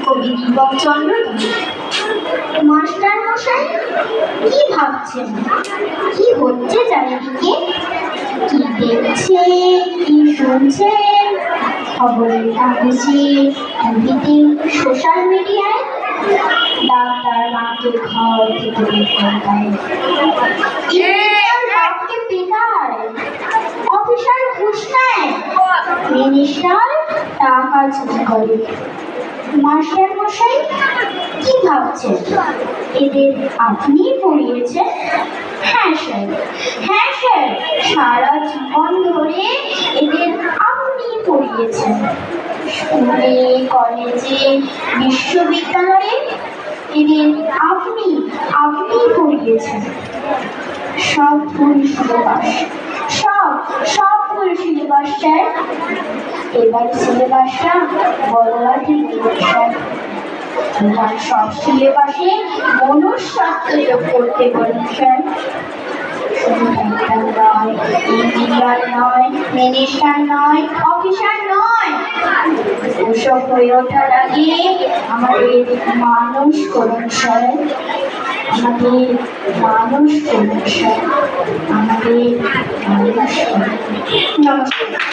কবি বঙ্কিমচন্দ্র। মাস্টার মশাই কি ভাবছেন? কি হচ্ছে চারিদিকে? কি দেখছে, কি শুনছেন? খবরের কাগজে, টিভিতে, সোশ্যাল মিডিয়ায়? ডাক্তার মাকে ঘর থেকে বের করে দেয়, বাপকে বেকার, অফিসার ঘুষ নেয়, মিনিস্টার টাকা চুরি করে। মাস্টার মশাই কি ভাবছেন? এদের আপনি পড়িয়েছেন? হ্যাঁ স্যার, হ্যাঁ স্যার, সারা জীবন ধরে এদের আপনি পড়িয়েছেন। স্কুলে, কলেজে, বিশ্ববিদ্যালয়ে এদের আপনি পড়িয়েছেন। সব ফুল সিলেবাস, সব ফুল সিলেবাস স্যার। এবার সিলেবাসটা বদলাতে স্যার। এবার সব সিলেবাসে মনুষ্যত্ব যোগ করতে বলুন স্যার। নয়, ইঞ্জিনিয়ার নয়, মিনিস্টার নয়, অফিসার নয়, ওসব হয়ে ওঠার আগে আমাদের মানুষ করুন স্যার। আমাদের মানুষ করুন স্যার। আমাদের মানুষ করুন। নমস্কার।